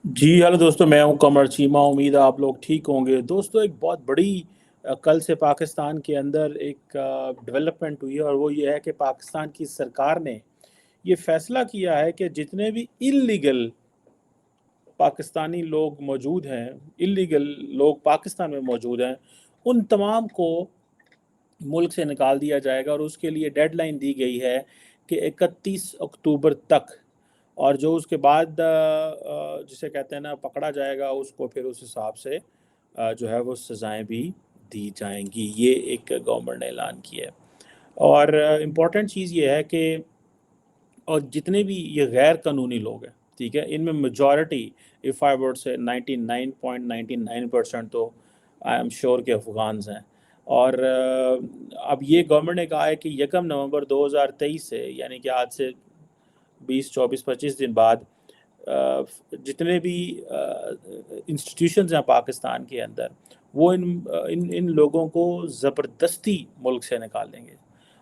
जी hello दोस्तों, मैं हूं कमर चीमा। उम्मीद है आप लोग ठीक होंगे। दोस्तों, एक बहुत बड़ी कल से पाकिस्तान के अंदर एक डेवलपमेंट हुई है, और वो ये है कि पाकिस्तान की सरकार ने ये फैसला किया है कि जितने भी इलीगल पाकिस्तानी लोग मौजूद हैं, इलीगल लोग पाकिस्तान में मौजूद हैं, उन तमाम को मुल्क से निकाल दिया जाएगा। और उसके लिए डेडलाइन दी गई है कि 31 अक्टूबर तक। और जो उसके बाद जिसे कहते हैं ना, पकड़ा जाएगा, उसको फिर उस हिसाब से जो है वो सज़ाएं भी दी जाएंगी। ये एक गवर्नमेंट ने ऐलान किया है। और इम्पॉर्टेंट चीज़ ये है कि और जितने भी ये गैर कानूनी लोग हैं, ठीक है, इनमें majority, if I would say 99.99% तो आई एम श्योर के अफ़गान्स हैं। और अब ये गवर्नमेंट ने कहा है कि 1 नवंबर 2023 से, यानी कि आज से 20 24 25 दिन बाद, जितने भी इंस्टीट्यूशंस हैं पाकिस्तान के अंदर, वो इन लोगों को ज़बरदस्ती मुल्क से निकाल देंगे।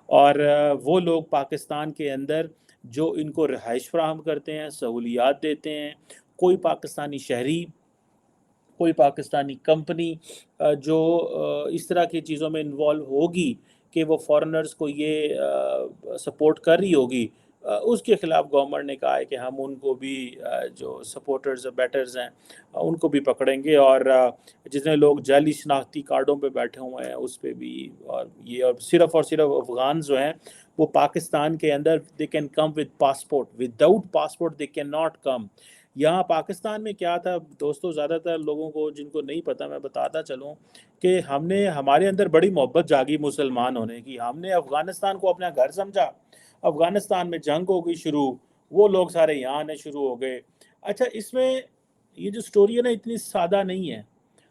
और वो लोग पाकिस्तान के अंदर जो इनको रिहाइश फराहम करते हैं, सहूलियात देते हैं, कोई पाकिस्तानी शहरी, कोई पाकिस्तानी कंपनी जो इस तरह की चीज़ों में इन्वॉल्व होगी कि वो फॉरेनर्स को ये सपोर्ट कर रही होगी, उसके ख़िलाफ़ गवर्नमेंट ने कहा है कि हम उनको भी जो सपोर्टर्स बैटर्स हैं, उनको भी पकड़ेंगे। और जितने लोग जाली शनाख्ती कार्डों पे बैठे हुए हैं उस पे भी। और सिर्फ अफ़गान जो हैं वो पाकिस्तान के अंदर they can come with passport, without passport they can not come. यहाँ पाकिस्तान में क्या था दोस्तों, ज़्यादातर लोगों को जिनको नहीं पता मैं बताता चलूँ कि हमारे अंदर बड़ी मोहब्बत जागी मुसलमान होने की। हमने अफ़गानिस्तान को अपना घर समझा। अफ़गानिस्तान में जंग हो गई शुरू, वो लोग सारे यहाँ आने शुरू हो गए। अच्छा, इसमें ये जो स्टोरी है ना, इतनी सादा नहीं है।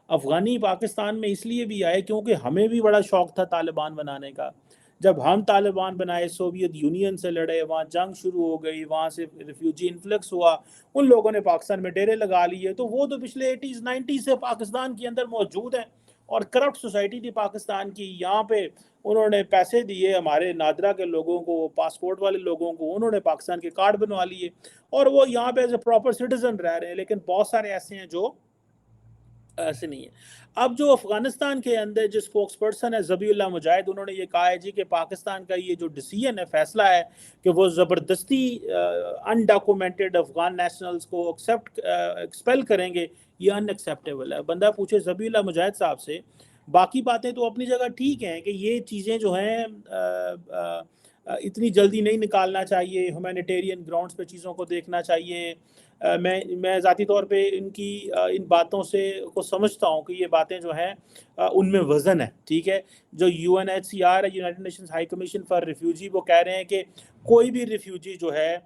अफ़गानी पाकिस्तान में इसलिए भी आए क्योंकि हमें भी बड़ा शौक़ था तालिबान बनाने का। जब हम तालिबान बनाए, सोवियत यूनियन से लड़े, वहाँ जंग शुरू हो गई, वहाँ से रिफ्यूजी इन्फ्लक्स हुआ, उन लोगों ने पाकिस्तान में डेरे लगा लिए। तो वो तो पिछले 80s 90s से पाकिस्तान के अंदर मौजूद हैं। और करप्ट सोसाइटी थी पाकिस्तान की। यहाँ पे उन्होंने पैसे दिए हमारे नादरा के लोगों को, पासपोर्ट वाले लोगों को, उन्होंने पाकिस्तान के कार्ड बनवा लिए, और वो यहाँ पे एज ए प्रॉपर सिटीजन रह रहे हैं। लेकिन बहुत सारे ऐसे हैं जो ऐसे नहीं है। अब जो अफ़गानिस्तान के अंदर जो स्पोक्स पर्सन है ज़बीउल्लाह मुजाहिद, उन्होंने ये कहा है जी कि पाकिस्तान का ये जो डिसीजन है, फ़ैसला है कि वो ज़बरदस्ती अनडॉक्यूमेंटेड अफ़गान नेशनल्स को एक्सपेल करेंगे, ये अनएक्सेप्टेबल है। बंदा पूछे ज़बीउल्लाह मुजाहिद साहब से, बाकी बातें तो अपनी जगह ठीक हैं कि ये चीज़ें जो हैं इतनी जल्दी नहीं निकालना चाहिए, ह्यूमैनिटेरियन ग्राउंड्स पे चीज़ों को देखना चाहिए। मैं ज़ाती तौर पे इन बातों से को समझता हूँ कि ये बातें जो हैं उनमें वज़न है, ठीक है। जो यूएनएचसीआर है, United Nations high commission for refugee, वो कह रहे हैं कि कोई भी रिफ्यूजी जो है,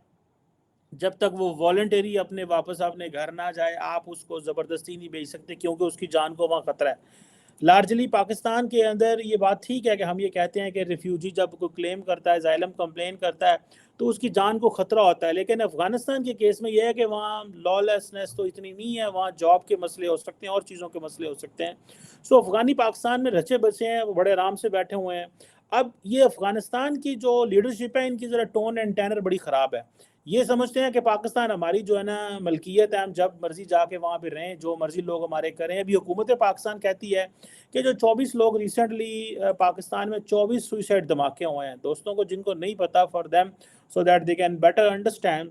जब तक वो वॉलंटरी वापस अपने घर ना जाए, आप उसको ज़बरदस्ती नहीं भेज सकते, क्योंकि उसकी जान को वहाँ ख़तरा है। लार्जली पाकिस्तान के अंदर ये बात ठीक है कि हम ये कहते हैं कि रिफ्यूजी जब कोई क्लेम करता है, ज़ाइलम कंप्लेन करता है, तो उसकी जान को ख़तरा होता है। लेकिन अफ़गानिस्तान के केस में यह है कि वहाँ लॉलेसनेस तो इतनी नहीं है, वहाँ जॉब के मसले हो सकते हैं और चीज़ों के मसले हो सकते हैं। सो अफ़गानी पाकिस्तान में रचे बसे हैं, वो बड़े आराम से बैठे हुए हैं। अब ये अफ़गानिस्तान की जो लीडरशिप है, इनकी ज़रा टोन एंड टैनर बड़ी ख़राब है। ये समझते हैं कि पाकिस्तान हमारी जो है ना मलकियत है, हम जब मर्जी जाके वहाँ पे रहें, जो मर्जी लोग हमारे करें। अभी हुकूमत पाकिस्तान कहती है कि जो 24 लोग रिसेंटली पाकिस्तान में 24 सुइसाइड धमाके हुए हैं, दोस्तों को जिनको नहीं पता, for them so that they can better understand,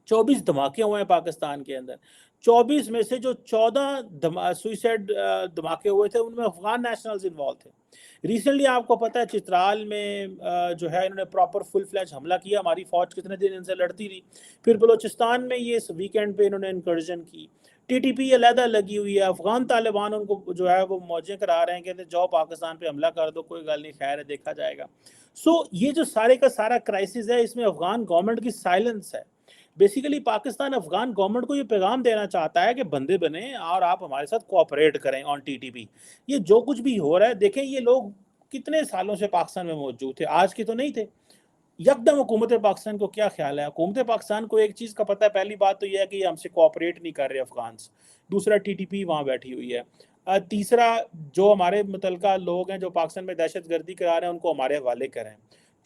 24 धमाके हुए हैं पाकिस्तान के अंदर। 24 में से जो 14 सुइसाइड धमाके हुए थे, उनमें अफगान नेशनल्स इन्वॉल्व थे। रिसेंटली आपको पता है चित्राल में जो है इन्होंने प्रॉपर फुल फ्लैश हमला किया, हमारी फौज कितने दिन इनसे लड़ती रही। फिर बलोचिस्तान में ये इस वीकेंड पे इन्होंने इंकर्जन की। टीटीपी अलहदा लगी हुई है, अफगान तालिबान उनको जो है वो मौजें करा रहे हैं, कहते जाओ पाकिस्तान पे हमला कर दो, कोई गल नहीं, खैर है, देखा जाएगा। ये जो सारे का सारा क्राइसिस है, इसमें अफगान गवर्नमेंट की साइलेंस है। बेसिकली पाकिस्तान अफगान गवर्नमेंट को ये पैगाम देना चाहता है कि बंदे बने और आप हमारे साथ कोऑपरेट करें ऑन टीटीपी। ये जो कुछ भी हो रहा है, देखें ये लोग कितने सालों से पाकिस्तान में मौजूद थे, आज के तो नहीं थे। यकदम हुकूमत पाकिस्तान को क्या ख्याल है? हुकूमत पाकिस्तान को एक चीज़ का पता है, पहली बात तो यह है कि ये हमसे कोऑपरेट नहीं कर रहे अफगान। दूसरा, टीटीपी वहाँ बैठी हुई है। तीसरा, जो हमारे मुतलका लोग हैं जो पाकिस्तान में दहशत गर्दी करा रहे हैं, उनको हमारे हवाले करें।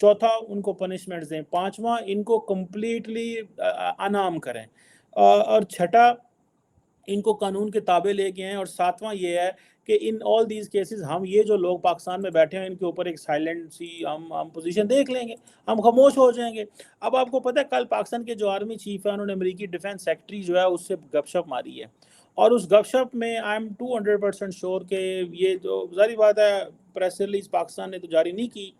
चौथा, उनको पनिशमेंट्स दें। पांचवा, इनको कम्प्लीटली अनाम करें। और छठा, ان को कानून के ताबे लेके आएँ। और सातवां ये है कि इन ऑल दीज़ केसेस हम ये जो लोग पाकिस्तान में बैठे हैं इनके ऊपर एक साइलेंट सी हम पोजीशन देख लेंगे, हम खामोश हो जाएंगे। अब आपको पता है कल पाकिस्तान के जो आर्मी चीफ है उन्होंने अमेरिकी डिफेंस सेक्रेटरी जो है उससे गपशप मारी है, और उस गपशप में आई एम 200% श्योर कि ये जो जारी बात है प्रेस रिलीज पाकिस्तान ने तो जारी नहीं की,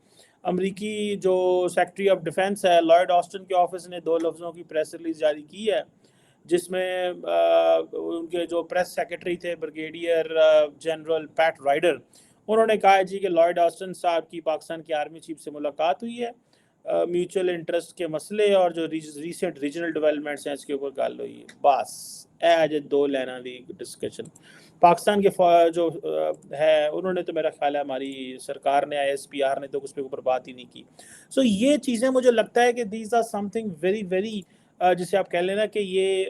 अमरीकी जो सेक्रेटरी ऑफ डिफेंस है लॉयड ऑस्टिन के ऑफिस ने 2 लफ्ज़ों की प्रेस रिलीज जारी की है, जिसमें उनके जो प्रेस सेक्रेटरी थे ब्रिगेडियर जनरल पैट राइडर, उन्होंने कहा है जी कि लॉयड ऑस्टिन साहब की पाकिस्तान के आर्मी चीफ से मुलाकात हुई है, म्यूचुअल इंटरेस्ट के मसले और जो रीसेंट रीजनल डेवलपमेंट्स हैं इसके ऊपर गल हुई है। बस एज 2 लाइन दी डिस्कशन। पाकिस्तान के जो है उन्होंने तो मेरा ख्याल है हमारी सरकार ने ISPR ने तो उस पर ऊपर बात ही नहीं की। सो ये चीज़ें मुझे लगता है कि these are something very very जिसे आप कह लेना कि ये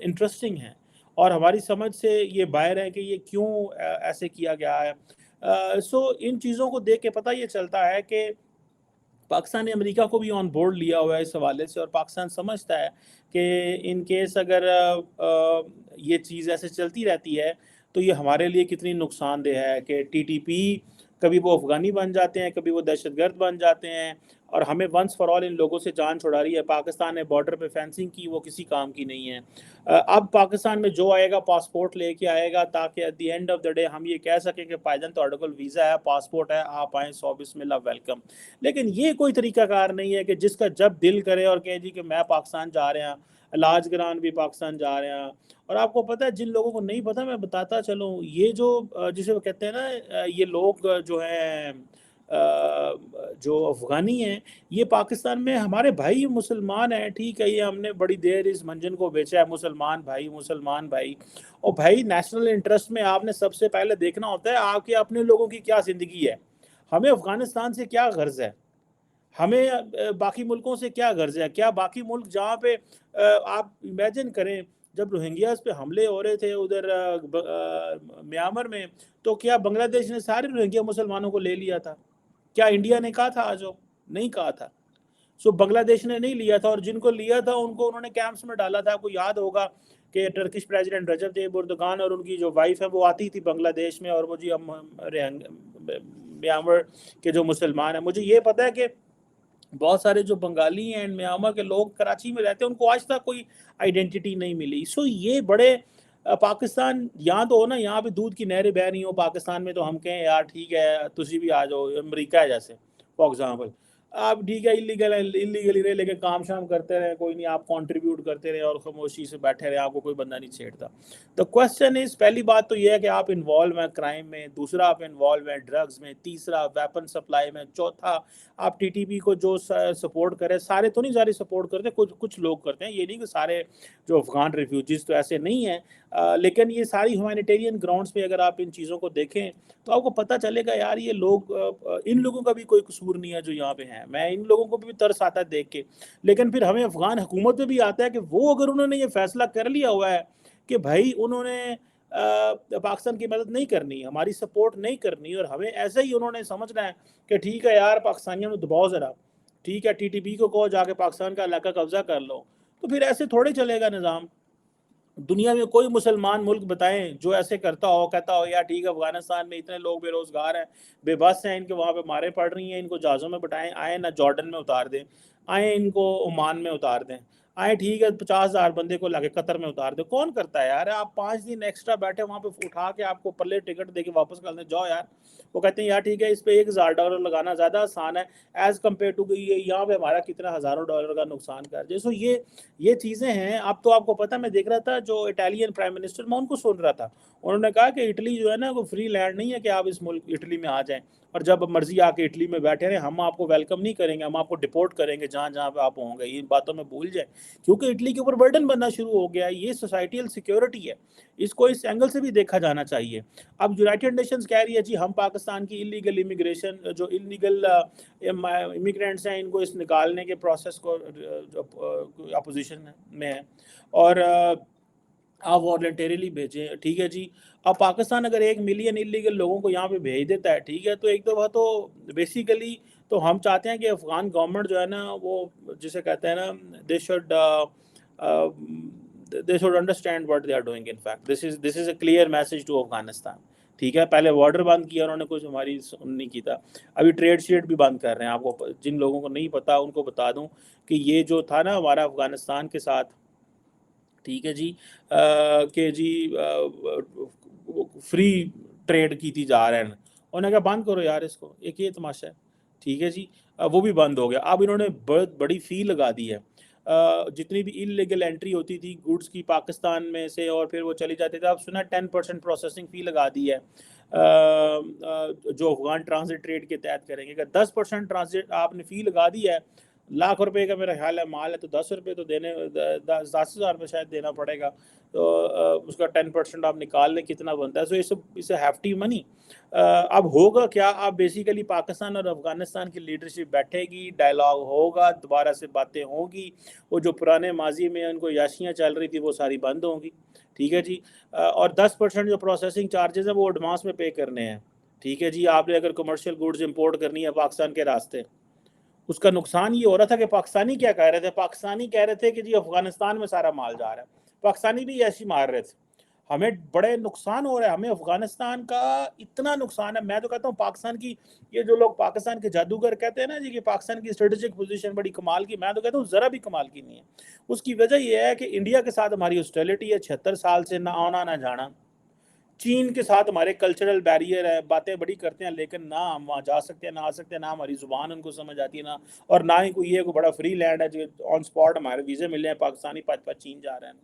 इंटरेस्टिंग है और हमारी समझ से ये बाहर है कि ये क्यों ऐसे किया गया है। सो इन चीज़ों को देख के पता ये चलता है कि पाकिस्तान ने अमेरिका को भी ऑन बोर्ड लिया हुआ है इस हवाले से, और पाकिस्तान समझता है कि इन केस अगर ये चीज़ ऐसे चलती रहती है तो ये हमारे लिए कितनी नुकसानदेह है कि TTP कभी वो अफ़गानी बन जाते हैं, कभी वो दहशतगर्द बन जाते हैं, और हमें वंस फॉर ऑल इन लोगों से जान छुड़ा रही है। पाकिस्तान ने बॉर्डर पे फेंसिंग की, वो किसी काम की नहीं है। अब पाकिस्तान में जो आएगा पासपोर्ट लेके आएगा ताकि at the end of the day हम ये कह सकें कि भाईजान तो कोल वीज़ा है, पासपोर्ट है, आप आएँ, 100 बिस्मिल्लाह वेलकम। लेकिन ये कोई तरीकाकार नहीं है कि जिसका जब दिल करे और कहे जी कि मैं पाकिस्तान जा रहा हूँ, इलाज करान भी पाकिस्तान जा रहे हैं। और आपको पता है, जिन लोगों को नहीं पता मैं बताता चलूँ, ये जो जिसे वो कहते हैं ना, ये लोग जो हैं जो अफ़गानी हैं, ये पाकिस्तान में हमारे भाई मुसलमान हैं, ठीक है, ये हमने बड़ी देर इस मंजन को बेचा है, मुसलमान भाई। और भाई नेशनल इंटरेस्ट में आपने सबसे पहले देखना होता है आपके अपने लोगों की क्या ज़िंदगी है। हमें अफ़गानिस्तान से क्या गर्ज़ है, हमें बाकी मुल्कों से क्या गर्ज़ है? क्या बाकी मुल्क जहाँ पे आप इमेजिन करें जब रोहिंग्यास पे हमले हो रहे थे उधर म्यांमार में, तो क्या बांग्लादेश ने सारे रोहिंग्या मुसलमानों को ले लिया था? क्या इंडिया ने कहा था आ जाओ? नहीं कहा था। सो बांग्लादेश ने नहीं लिया था, और जिनको लिया था उनको उन्होंने कैंप्स में डाला था। आपको याद होगा कि टर्किश प्रेसिडेंट रजब तैयब एर्दोगान और उनकी जो वाइफ है वो आती थी बांग्लादेश में, और वो जी हम म्यांमार के जो मुसलमान हैं, मुझे ये पता है कि बहुत सारे जो बंगाली हैं म्यांमार के लोग कराची में रहते हैं, उनको आज तक कोई आइडेंटिटी नहीं मिली। सो ये बड़े पाकिस्तान यहाँ तो हो ना, यहाँ पे दूध की नहरें बह रही हो, पाकिस्तान में तो हम कहें यार ठीक है तुसी भी आ जाओ, अमेरिका है जैसे फॉर एग्जाम्पल, आप ठीक है इलीगली रहे लेकिन काम शाम करते रहे, कोई नहीं, आप कंट्रीब्यूट करते रहे और खामोशी से बैठे रहे, आपको कोई बंदा नहीं छेड़ता। तो क्वेश्चन इज, पहली बात तो ये है कि आप इन्वॉल्व हैं क्राइम में, दूसरा आप इन्वॉल्व हैं ड्रग्स में, तीसरा वेपन सप्लाई में, चौथा आप TTP को जो सपोर्ट करें, सारे तो नहीं सारे सपोर्ट करते, कुछ लोग करते हैं, ये नहीं कि सारे जो अफगान रिफ्यूजीज तो ऐसे नहीं हैं, लेकिन ये सारी ह्यूमैनिटेरियन ग्राउंड्स पे अगर आप इन चीज़ों को देखें तो आपको पता चलेगा यार ये लोग इन लोगों का भी कोई कसूर नहीं है जो यहाँ पे हैं। मैं इन लोगों को भी तरस आता है देख के, लेकिन फिर हमें अफगान हुकूमत पे भी आता है कि वो अगर उन्होंने ये फैसला कर लिया हुआ है कि भाई उन्होंने पाकिस्तान की मदद नहीं करनी, हमारी सपोर्ट नहीं करनी, और हमें ऐसे ही उन्होंने समझना है कि ठीक है यार पाकिस्तानियों में दबाओ ज़रा, ठीक है TTP को कहो जाके पाकिस्तान का इलाका कब्जा कर लो, तो फिर ऐसे थोड़े चलेगा निज़ाम। दुनिया में कोई मुसलमान मुल्क बताएं जो ऐसे करता हो, कहता हो यार ठीक है अफगानिस्तान में इतने लोग बेरोजगार हैं, बेबस हैं, इनके वहाँ पे मारे पड़ रही हैं, इनको जहाज़ों में बिठाएं, आए ना जॉर्डन में उतार दें, आए इनको ओमान में उतार दें, आए ठीक है 50,000 बंदे को लाके कतर में उतार दें। कौन करता है यार? आप 5 दिन एक्स्ट्रा बैठे वहाँ पे उठा के आपको पल्ले टिकट दे के वापस कर दें, जाओ यार। वो कहते हैं यार ठीक है इस पे $1,000 लगाना ज़्यादा आसान है एज कम्पेयर टू ये यहाँ पे हमारा कितना हज़ारों डॉलर का नुकसान कर जाए। सो ये चीज़ें हैं। अब तो आपको पता, मैं देख रहा था जो इटालियन प्राइम मिनिस्टर, मैं उनको सुन रहा था, उन्होंने कहा कि इटली जो है ना वो फ्री लैंड नहीं है कि आप इस मुल्क इटली में आ जाएं और जब मर्जी आके इटली में बैठे रहें, हम आपको वेलकम नहीं करेंगे, हम आपको डिपोर्ट करेंगे जहाँ जहाँ पे आप होंगे। इन बातों में भूल जाए, क्योंकि इटली के ऊपर बर्डन बनना शुरू हो गया है। ये सोसाइटल सिक्योरिटी है, इसको इस एंगल से भी देखा जाना चाहिए। अब यूनाइटेड नेशंस कह रही है जी हम पाकिस्तान की इलीगल इमिग्रेशन, जो इलीगल इमिग्रेंट्स हैं, इनको इस निकालने के प्रोसेस को अपोजिशन में है, और आप वॉलंटरीली भेजें, ठीक है जी। अब पाकिस्तान अगर 1 मिलियन इलीगल लोगों को यहाँ पे भेज देता है, ठीक है, तो एक दफ़ा तो बेसिकली तो हम चाहते हैं कि अफ़गान गवर्नमेंट जो है ना वो जिसे कहते हैं ना they should they should understand what they are doing. In fact, this is a clear message to Afghanistan. ठीक है, पहले बॉर्डर बंद किया उन्होंने, कुछ हमारी नहीं की था, अभी ट्रेड शेड भी बंद कर रहे हैं। आपको जिन लोगों को नहीं पता उनको बता दूं कि ये जो था ना हमारा अफगानिस्तान के साथ, ठीक है जी, कि जी फ्री ट्रेड की थी जा रहे हैं, उन्होंने कहा बंद करो यार इसको, एक ये तमाशा है, ठीक है जी, वो भी बंद हो गया। अब इन्होंने बहुत बड़ी फ़ी लगा दी है, जितनी भी इलीगल एंट्री होती थी गुड्स की पाकिस्तान में से और फिर वो चली जाती थी, अब सुना 10% प्रोसेसिंग फ़ी लगा दी है जो अफगान ट्रांजिट ट्रेड के तहत करेंगे। अगर 10% ट्रांजिट आपने फ़ी लगा दी है, लाख रुपए का मेरा ख्याल है माल है, तो 10 रुपये तो देने, 10,000 रुपये शायद देना पड़ेगा, तो उसका 10% आप निकाल लें कितना बनता है। सो इसे हैफ्टी मनी। अब होगा क्या, अब बेसिकली पाकिस्तान और अफगानिस्तान की लीडरशिप बैठेगी, डायलॉग होगा, दोबारा से बातें होंगी, वो जो पुराने माजी में उनको याशियाँ चल रही थी वो सारी बंद होंगी, ठीक है जी। और 10% जो प्रोसेसिंग चार्जेस हैं वो एडवांस में पे करने हैं, ठीक है जी। आपने अगर कमर्शियल गुड्स इंपोर्ट करनी है पाकिस्तान के रास्ते, उसका नुकसान ये हो रहा था कि पाकिस्तानी क्या कह रहे थे, पाकिस्तानी कह रहे थे कि जी अफगानिस्तान में सारा माल जा रहा है, पाकिस्तानी भी ऐसी मार रहे थे, हमें बड़े नुकसान हो रहा है, हमें अफगानिस्तान का इतना नुकसान है। मैं तो कहता हूँ पाकिस्तान की, ये जो लोग पाकिस्तान के जादूगर कहते हैं ना जी कि पाकिस्तान की स्ट्रेटेजिक पोजीशन बड़ी कमाल की, मैं तो कहता हूँ ज़रा भी कमाल की नहीं है। उसकी वजह यह है कि इंडिया के साथ हमारी हॉस्टिलिटी है 76 साल से, ना आना ना जाना। चीन के साथ हमारे कल्चरल बैरियर है, बातें बड़ी करते हैं लेकिन ना हम वहाँ जा सकते हैं ना आ सकते हैं, ना हमारी ज़ुबान उनको समझ आती है, ना और ना ही कोई ये कोई बड़ा फ्री लैंड है जो ऑन स्पॉट हमारे वीज़े मिले हैं, पाकिस्तानी पाँच चीन जा रहे हैं।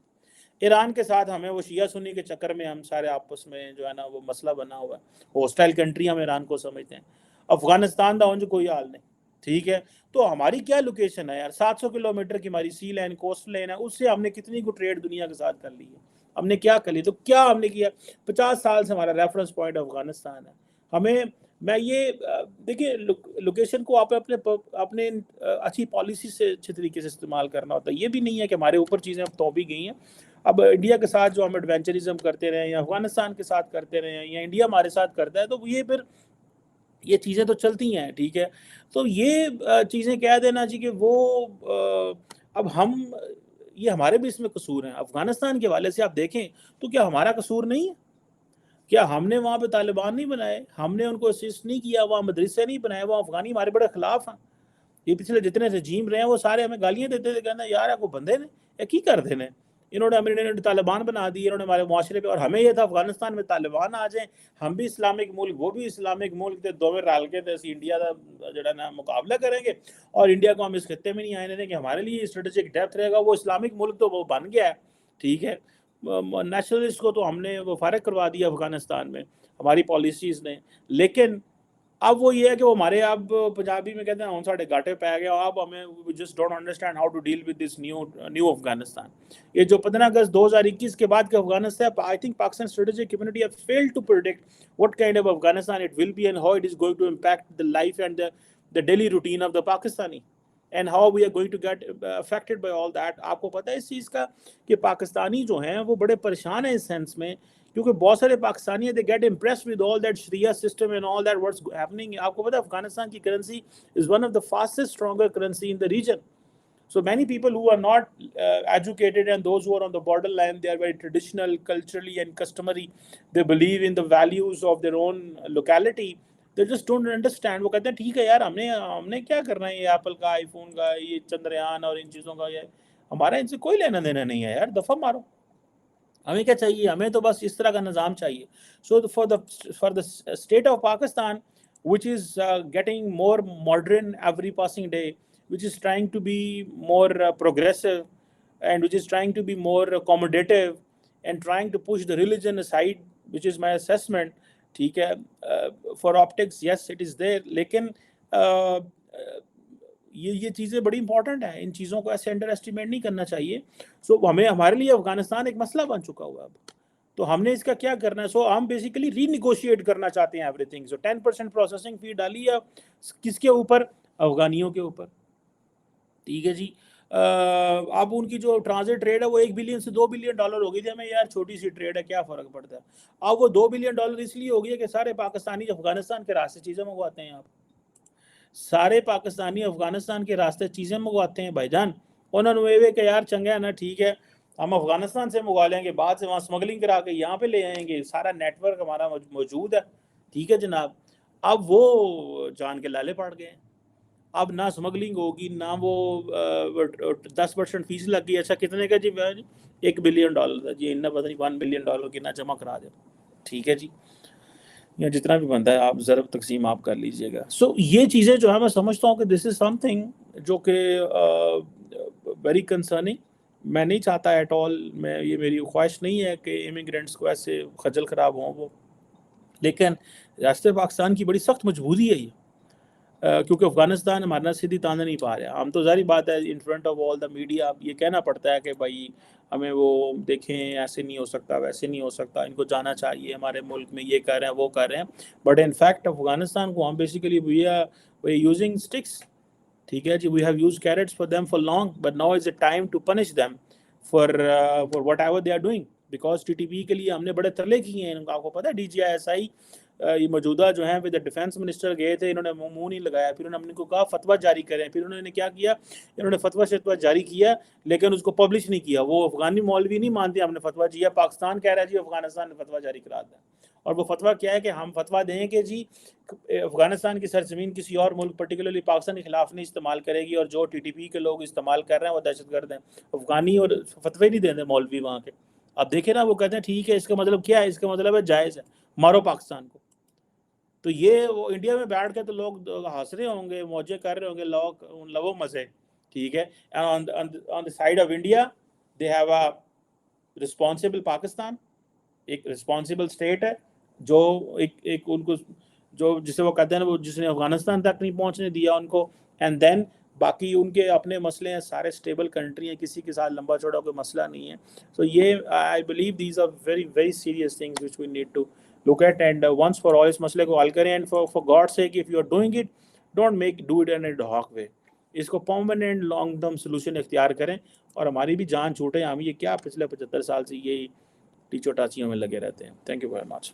ईरान के साथ हमें वो शिया सुन्नी के चक्कर में हम सारे आपस में जो है ना वो मसला बना हुआ है, हॉस्टाइल कंट्री हम ईरान को समझते हैं। अफगानिस्तान का उनसे कोई हाल नहीं, ठीक है। तो हमारी क्या लोकेशन है यार, 700 किलोमीटर की हमारी सी लाइन, कोस्ट लाइन है, उससे हमने कितनी को ट्रेड दुनिया के साथ कर ली है, हमने क्या कर ली, तो क्या हमने किया। 50 साल से हमारा रेफरेंस पॉइंट अफगानिस्तान है। हमें, मैं ये देखिए लोकेशन को आप अपने अच्छी पॉलिसी से अच्छे तरीके से इस्तेमाल करना होता है। ये भी नहीं है कि हमारे ऊपर चीज़ें अब तो भी गई हैं, अब इंडिया के साथ जो हम एडवेंचरिज्म करते रहे या अफगानिस्तान के साथ करते रहे या इंडिया हमारे साथ करता है, तो ये फिर ये चीज़ें तो चलती हैं, ठीक है। तो ये चीज़ें कह देना जी कि वो अब हम, ये हमारे भी इसमें कसूर हैं। अफगानिस्तान के हवाले से आप देखें तो क्या हमारा कसूर नहीं है? क्या हमने वहाँ पे तालिबान नहीं बनाए, हमने उनको असिस्ट नहीं किया, वहाँ मदरसे नहीं बनाए, वहाँ अफगानी हमारे बड़े खिलाफ हैं। ये पिछले जितने रजीम रहे हैं वो सारे हमें गालियाँ देते थे, कहना यार आपको बंदे ने या की कर देने, इन्होंने अमेरिका तालिबान बना दी, इन्होंने हमारे मुआशरे पे, और हमें यह था अफगानिस्तान में तालिबान आ जाए, हम भी इस्लामिक मुल्क वो भी इस्लामिक मुल्क थे, दोवें रल के ते इंडिया का जो ना मुकाबला करेंगे और इंडिया को हम इस खत्ते में नहीं आने देंगे, हमारे लिए स्ट्रेटेजिक डेप्थ रहेगा। वो इस्लामिक मुल्क तो वो बन गया है, ठीक है। नेशनलिस्ट को तो हमने वो फारग करवा दिया अफगानिस्तान में हमारी पॉलिसीज़ ने। लेकिन अब वो ये है कि वो हमारे, अब पंजाबी में कहते हैं हम साढ़े घाटे पै गया, अब हमें just don't understand how to deal with this new Afghanistan. ये जो 15 अगस्त 2021 के बाद का Afghanistan, I think Pakistan strategic community have failed to predict what kind of Afghanistan it will be and how it is going to impact the life and the daily routine of the Pakistani and how we are going to get affected by all that. आपको पता है इस चीज़ का कि पाकिस्तानी जो हैं वो बड़े परेशान हैं इस सेंस में, क्योंकि बहुत सारे Pakistani they get impressed with all that sharia system and all that what's happening. आपको पता है अफगानिस्तान की currency is one of the fastest stronger currency in the region. So many people who are not educated and those who are on the borderline, they are very traditional, culturally and customary. They believe in the values of their own locality. They just don't understand. वो कहते हैं ठीक है यार, हमने हमने क्या करना है, ये एप्पल का, आईफोन का, ये चंद्रयान और इन चीज़ों का, ये हमारा इनसे कोई लेना देना नहीं है यार, दफ़ा मारो। हमें क्या चाहिए, हमें तो बस इस तरह का निज़ाम चाहिए। So for the state of Pakistan which is getting more modern every passing day, which is trying to be more progressive and which is trying to be more accommodative and trying to push the religion aside, which is my assessment, ठीक है। for optics yes it is there, लेकिन ये चीज़ें बड़ी important हैं, इन चीज़ों को ऐसे अंडर एस्टिमेट नहीं करना चाहिए। सो हमें, हमारे लिए अफगानिस्तान एक मसला बन चुका हुआ है अब, तो हमने इसका क्या करना है। सो हम बेसिकली रीनिगोशिएट करना चाहते हैं एवरीथिंग। सो 10% प्रोसेसिंग फी डाली है किसके ऊपर, अफगानियों के ऊपर, ठीक है जी। अब उनकी जो ट्रांजिट ट्रेड है वो 1 बिलियन से 2 बिलियन डॉलर हो गई थी, हमें यार छोटी सी ट्रेड है क्या फ़र्क पड़ता है। अब वो 2 बिलियन डॉलर इसलिए हो गई है कि सारे पाकिस्तानी अफगानिस्तान के रास्ते चीज़ें मंगवाते हैं, आप सारे पाकिस्तानी अफगानिस्तान के रास्ते चीज़ें मंगवाते हैं भाईजान। उन्होंने वे के यार चंगा है ना, ठीक है, ہم افغانستان سے منگوا لیں گے، بعد سے وہاں اسمگلنگ کرا کے یہاں پہ لے آئیں گے، سارا نیٹ ورک ہمارا موجود ہے، ٹھیک ہے جناب. اب وہ جان کے لالے پڑ گئے ہیں، اب نہ اسمگلنگ ہوگی، نہ وہ 10% فیس لگ گئی. اچھا کتنے کا جی؟ $1 بلین تھا جی، نہ پتہ نہیں $1 بلین کی نہ جمع کرا دے. ٹھیک ہے جی، یا جتنا بھی بنتا ہے آپ ضرب تقسیم آپ کر لیجئے گا. سو یہ چیزیں جو ہے میں سمجھتا ہوں کہ دس از سم تھنگ جو کہ ویری کنسرننگ. میں نہیں چاہتا ایٹ آل، یہ میری خواہش نہیں ہے کہ امیگرینٹس کو ایسے خجل خراب ہوں وہ، لیکن ریاست پاکستان کی بڑی سخت مجبوری ہے یہ، کیونکہ افغانستان ہمارا سیدھی تانے نہیں پا رہا. ہم تو ظاہری بات ہے in front of all the media یہ کہنا پڑتا ہے کہ بھائی ہمیں وہ دیکھیں، ایسے نہیں ہو سکتا، ویسے نہیں ہو سکتا، ان کو جانا چاہیے، ہمارے ملک میں یہ کر رہے ہیں وہ کر رہے ہیں. بٹ ان فیکٹ افغانستان کو ہم basically we are using sticks. ٹھیک ہے جی، we have use carrots for them for long, but now is a time to punish them for whatever they are doing. Because T T P کے لیے ہم نے بڑے ترلے کیے ہیں. آپ کو پتہ ہے D G I S I یہ موجودہ جو ہیں ود ڈیفینس منسٹر گئے تھے، انہوں نے منہ نہیں لگایا. پھر انہوں نے کو کہا فتویٰ جاری کریں، پھر انہوں نے کیا کیا، انہوں نے فتویٰ جاری کیا لیکن اس کو پبلش نہیں کیا. وہ افغانی مولوی نہیں مانتے ہم نے فتویٰ دیا، پاکستان کہہ رہا ہے جی افغانستان نے فتویٰ جاری کرا دیا. اور وہ فتویٰ کیا ہے کہ ہم فتویٰ دیں کہ جی افغانستان کی سرزمین کسی اور ملک پرٹیکولرلی پاکستان کے خلاف نہیں استعمال کرے گی، اور جو ٹی ٹی پی کے لوگ استعمال کر رہے ہیں وہ دہشت گرد ہیں. افغانی اور فتوے نہیں دیں مولوی وہاں کے. اب دیکھیں نا، وہ کہتے ہیں ٹھیک ہے، اس کا مطلب کیا ہے؟ اس کا مطلب ہے جائز ہے، مارو پاکستان کو. تو یہ وہ انڈیا میں بیٹھ کے تو لوگ ہنس رہے ہوں گے، موجے کر رہے ہوں گے، لو مزے. ٹھیک ہے، on the side of India they have a responsible Pakistan, ایک رسپانسبل اسٹیٹ ہے جو ایک ان کو جو جسے وہ کہتے ہیں نا، وہ جس نے افغانستان تک نہیں پہنچنے دیا ان کو. اینڈ دین باقی ان کے اپنے مسئلے ہیں، سارے اسٹیبل کنٹری ہیں، کسی کے ساتھ لمبا چوڑا کوئی مسئلہ نہیں ہے. سو یہ I believe these are very very serious things which we need to look at and once for all اس مسئلے کو حل کریں. and for God's sake if you are doing it don't do it in a ad hoc way. اس کو permanent long term solution اختیار کریں اور ہماری بھی جان چھوٹے. ہم یہ کیا پچھلے 75 سال سے یہی ٹیچو ٹاچیوں میں لگے رہتے ہیں. Thank you very much.